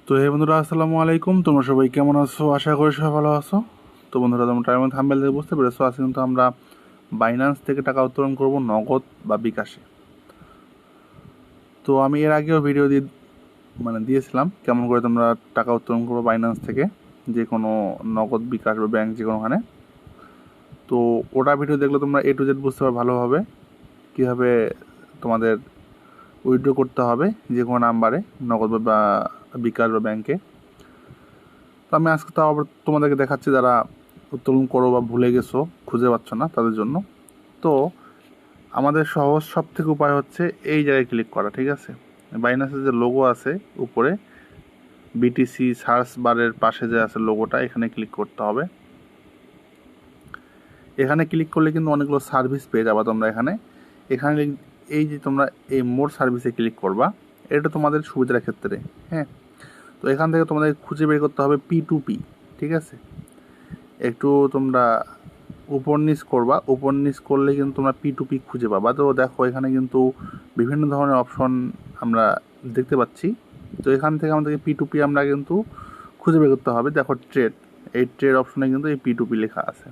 তো হে বন্ধুরা, আসসালামু আলাইকুম। তোমরা সবাই কেমন আছো? আশা করি সবাই ভালো আছো। তো বন্ধুরা, তোমরা টাইম থাম্বনেল দেখে বুঝতে পেরেছো, আজকে কিন্তু আমরা বাইন্যান্স থেকে টাকা উত্তোলন করব নগদ বা বিকাশে। তো আমি এর আগেও ভিডিও দিয়েছিলাম কেমন করে তোমরা টাকা উত্তোলন করবো বাইন্যান্স থেকে, যে কোনো নগদ, বিকাশ বা ব্যাংক, যে কোনোখানে। তো ওটা ভিডিও দেখলে তোমরা A to Z বুঝতে পারবে ভালোভাবে কীভাবে তোমাদের উইথড্র করতে হবে যে কোনো নাম্বারে, নগদ বা বিকাশ বা ব্যাংকে। তো আমি আজকে তাও আবার তোমাদেরকে দেখাচ্ছি, যারা উত্তোলন করো বা ভুলে গেছো, খুঁজে পাচ্ছ না, তাদের জন্য। তো আমাদের সহজ সব থেকে উপায় হচ্ছে এই জায়গায় ক্লিক করা, ঠিক আছে? বাইন্যান্সের যে লোগো আছে উপরে, বিটিসি সার্চ বারের পাশে যে আছে লোগোটা, এখানে ক্লিক করতে হবে। এখানে ক্লিক করলে কিন্তু অনেকগুলো সার্ভিস পেয়ে যাবা তোমরা। এখানে এই যে তোমরা এই মোর সার্ভিসে ক্লিক করবা, এটা তোমাদের সুবিধার ক্ষেত্রে, হ্যাঁ। তো এখান থেকে তোমাদের খুঁজে বের করতে হবে P2P, ঠিক আছে? একটু তোমরা উপর নিচ করবা, উপর নিচ করলে কিন্তু তোমরা P2P খুঁজে পাবা। তো দেখো, এখানে কিন্তু বিভিন্ন ধরনের অপশন আমরা দেখতে পাচ্ছি। তো এখান থেকে আমাদেরকে P2P আমরা কিন্তু খুঁজে বের করতে হবে। দেখো ট্রেড, এই ট্রেড অপশনে কিন্তু এই P2P লেখা আছে।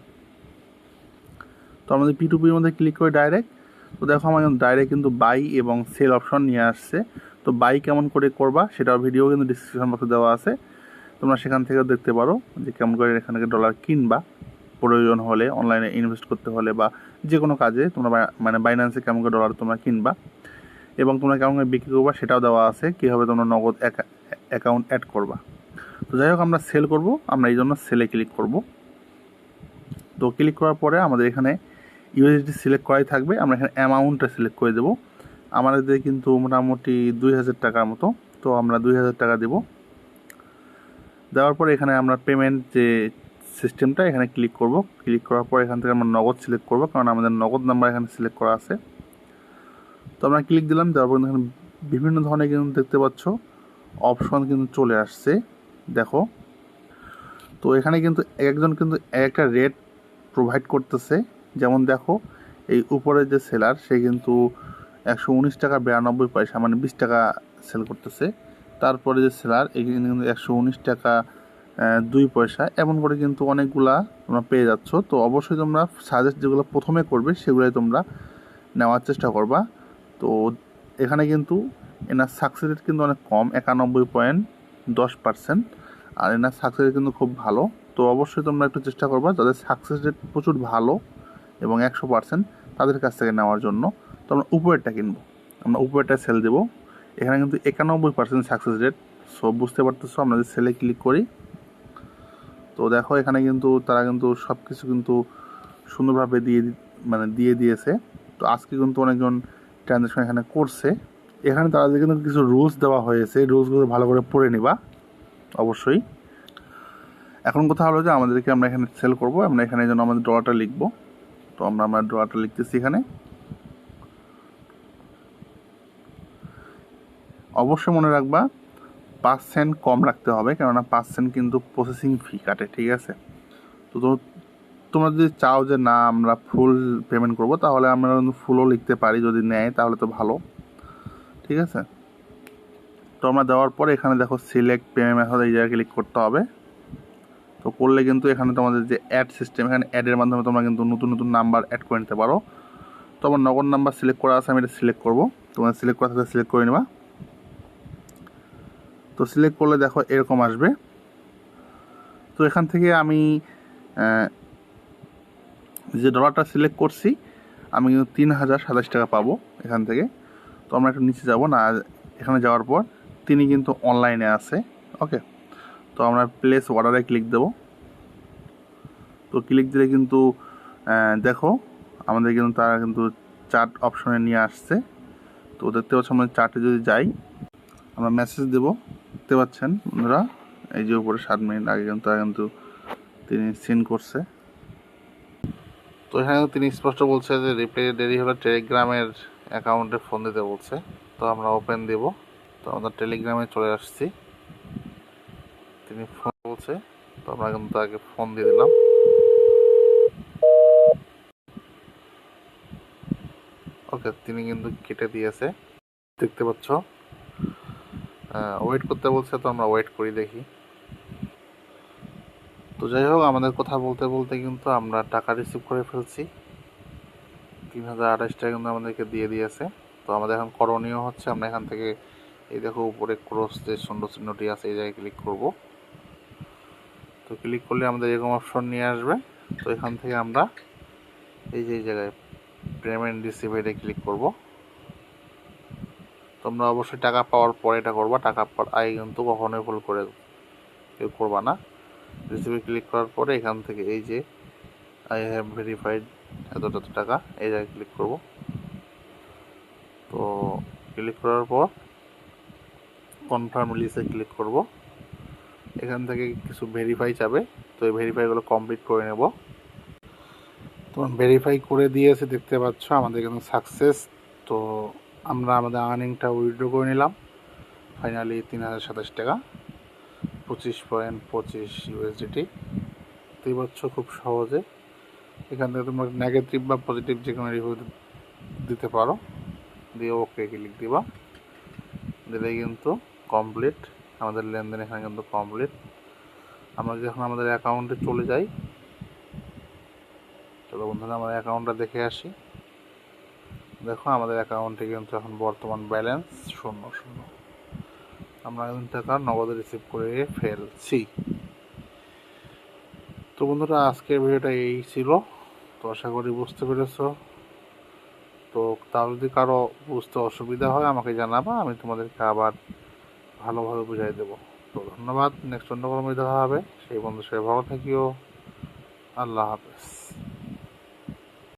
তো আমাদের P2Pর মধ্যে ক্লিক করে ডাইরেক্ট, তো দেখো আমার ডাইরেক্ট কিন্তু বাই এবং সেল অপশন নিয়ে আসছে। তো বাই কেমন করে করবা সেটার ভিডিও কিন্তু ডিসক্রিপশন বক্সে দেওয়া আছে, তোমরা সেখান থেকেও দেখতে পারো যে কেমন করে এখান থেকে ডলার কিনবা প্রয়োজন হলে, অনলাইনে ইনভেস্ট করতে হলে বা যে কোনো কাজে তোমরা বাইন্যান্সে কেমন করে ডলার তোমরা কিনবা এবং তোমরা কেমন করে বিক্রি করবা সেটাও দেওয়া আছে, কীভাবে তোমরা নগদ অ্যাকাউন্ট অ্যাড করবা। তো যাই হোক, আমরা সেল করব, আমরা এই জন্য সেলে ক্লিক করব। তো ক্লিক করার পরে আমাদের এখানে ইউএসডি সিলেক্ট করাই থাকবে, আমরা এখানে অ্যামাউন্টটা সিলেক্ট করে দেবো। আমাদের কিন্তু মোটামুটি 2000 টাকার মতো, তো আমরা 2000 টাকা দেবো। দেওয়ার পরে এখানে আমরা পেমেন্ট যে সিস্টেমটা, এখানে ক্লিক করব। ক্লিক করার পর এখান থেকে আমরা নগদ সিলেক্ট করব, কারণ আমাদের নগদ নাম্বার এখানে সিলেক্ট করা আছে। তো আমরা ক্লিক দিলাম, দেওয়ার পর এখানে বিভিন্ন ধরনের কিন্তু দেখতে পাচ্ছ অপশন কিন্তু চলে আসছে, দেখো। তো এখানে কিন্তু একজন কিন্তু একটা রেট প্রোভাইড করতেছে। যেমন দেখো, এই উপরের যে সেলার, সে কিন্তু 119 টাকা 92 পয়সা, মানে 20 টাকা সেল করতেছে। তারপরে যে সেলার, এখানে কিন্তু 119 টাকা 2 পয়সা, এমন করে কিন্তু অনেকগুলা তোমরা পেয়ে যাচ্ছ। তো অবশ্যই তোমরা সাজেস্ট যেগুলো প্রথমে করবে সেগুলোই তোমরা নেওয়ার চেষ্টা করবা। তো এখানে কিন্তু এনার সাকসেস রেট কিন্তু অনেক কম, 91.10%, আর এনার সাকসেস রেট কিন্তু খুব ভালো। তো অবশ্যই তোমরা একটু চেষ্টা করবা যাদের সাকসেস রেট প্রচুর ভালো এবং 100%, তাদের কাছ থেকে নেওয়ার জন্য। তো আমরা উপরেরটা কিনবো, আমরা উপরেরটা সেল দেবো। এখানে কিন্তু 91% সাকসেস রেট। সো বুঝতে পারতেছো, আমরা যদি সেলে ক্লিক করি, তো দেখো এখানে কিন্তু তারা কিন্তু সব কিছু কিন্তু সুন্দরভাবে দিয়ে দিয়েছে। তো আজকে কিন্তু অনেকজন ট্রানজ্যাকশন এখানে করছে। এখানে তাদের কিন্তু কিছু রুলস দেওয়া হয়েছে, রুলসগুলো ভালো করে পড়ে নিবা অবশ্যই। এখন কথা হলো যে আমাদেরকে, আমরা এখানে সেল করব, আমরা এখানে যেন আমাদের ডলারটা লিখবো। তো আমরা ডলারটা লিখতেছি এখানে। অবশ্যই মনে রাখবা 5 সেন্ট কম রাখতে হবে, কেননা 5 সেন্ট কিন্তু প্রসেসিং ফি কাটে, ঠিক আছে? তো তোমরা যদি চাও যে না আমরা ফুল পেমেন্ট করব, তাহলে আমরা কিন্তু ফুলও লিখতে পারি, যদি নেয় তাহলে তো ভালো, ঠিক আছে? তো আমরা দেওয়ার পরে এখানে দেখো সিলেক্ট পেমেন্ট মেথড, এই জায়গায় ক্লিক করতে হবে। তো করলে কিন্তু এখানে তোমাদের যে অ্যাড সিস্টেম, এখানে অ্যাডের মাধ্যমে তোমরা কিন্তু নতুন নতুন নাম্বার অ্যাড করে নিতে পারো। তো আমার নগদ নাম্বার সিলেক্ট করা আছে, আমি এটা সিলেক্ট করবো। তোমরা সিলেক্ট করা থাকলে সিলেক্ট করে নেবা। তো সিলেক্ট করলে দেখো এরকম আসবে। তো এখান থেকে আমি যে ডলারটা সিলেক্ট করছি, আমি কিন্তু 3027 টাকা পাবো এখান থেকে। তো আমরা একটু নিচে যাব না, এখানে যাওয়ার পর তিনি কিন্তু অনলাইনে আছে, ওকে। তো আমরা প্লেস অর্ডারে ক্লিক দেব। তো ক্লিক দিলে কিন্তু দেখো আমাদের কিন্তু তারা কিন্তু চার্ট অপশনে নিয়ে আসছে। তো দেখতে পাচ্ছ, আমরা চার্টে যদি যাই, আমরা মেসেজ দেব, দেখতে পাচ্ছেন বন্ধুরা, এই যে উপরে 7 মিনিট আগে কিন্তু তিনি সিন করছে। তো এখানে তিনি স্পষ্ট বলছে যে রিপ্লাই দেরি হলে টেলিগ্রামের অ্যাকাউন্টে ফোন দিতে বলছে। তো আমরা ওপেন দেব। তো আমরা টেলিগ্রামে চলে আসছি, তিনি ফোন বলছে। তো আমরা কিন্তু তাকে ফোন দিয়ে দিলাম। ওকে, তিনি কিন্তু কেটে দিয়েছে, দেখতে পাচ্ছ। ওয়েট করতে বলছে, তো আমরা ওয়েট করি দেখি। তো যাই হোক, আমাদের কথা বলতে বলতে কিন্তু আমরা টাকা রিসিভ করে ফেলছি। 3028 টাকা কিন্তু আমাদেরকে দিয়ে দিয়েছে। তো আমাদের এখন করণীয় হচ্ছে, আমরা এখান থেকে এই দেখো উপরে ক্রস যে সুন্দর চিহ্নটি আছে এই জায়গায় ক্লিক করব। তো ক্লিক করলে আমাদের এরকম অপশন নিয়ে আসবে। তো এখান থেকে আমরা এই যে এই জায়গায় পেমেন্ট রিসিভ এটা ক্লিক করব। তোমরা অবশ্যই টাকা পাওয়ার পরে এটা করবা, টাকা পাওয়ার আগে কিন্তু কখনোই ভুল করে কেউ করবা না। রিসিভে ক্লিক করার পরে এখান থেকে এই যে আই হ্যাভ ভেরিফাইড এত টাকা এই জায়গায় ক্লিক করব। তো ক্লিক করার পর কনফার্ম লিস্টে ক্লিক করব। এখান থেকে কিছু ভেরিফাই চাবে, তো এই ভেরিফাইগুলো কমপ্লিট করে নেব। তোমার ভেরিফাই করে দিয়েছে, দেখতে পাচ্ছ আমাদের কিন্তু সাকসেস। তো আমরা আমাদের আর্নিংটা উইথড্র করে নিলাম ফাইনালি 3027 টাকা 25.25 ইউএসডিটি। দেখতে পাচ্ছ খুব সহজে। এখান থেকে তোমরা নেগেটিভ বা পজিটিভ যে কোনো রিভিউ দিতে পারো, দিয়ে ওকে ক্লিক দিবা, দিলেই কিন্তু কমপ্লিট। আমাদের লেনদেন এখানে কিন্তু কমপ্লিট। আমরা যখন আমাদের অ্যাকাউন্টে চলে যাই, চলো বন্ধুরা আমাদের অ্যাকাউন্টটা দেখে আসি। দেখো আমাদের অ্যাকাউন্টে কিন্তু এখন বর্তমান ব্যালেন্স 0 আমরা কিন্তু টাকা নগদে রিসিভ করে ফেলছি। তো বন্ধুরা আজকের ভিডিওটা এই ছিল। তো আশা করি বুঝতে পেরেছো। তো তাও যদি কারো বুঝতে অসুবিধা হয় আমাকে জানাবা, আমি তোমাদেরকে আবার ভালোভাবে বুঝাই দেবো। তো ধন্যবাদ। নেক্সট অন্য কোনো দেখা হবে। সেই বন্ধুর সাথে ভালো থাকিও। আল্লাহ হাফেজ।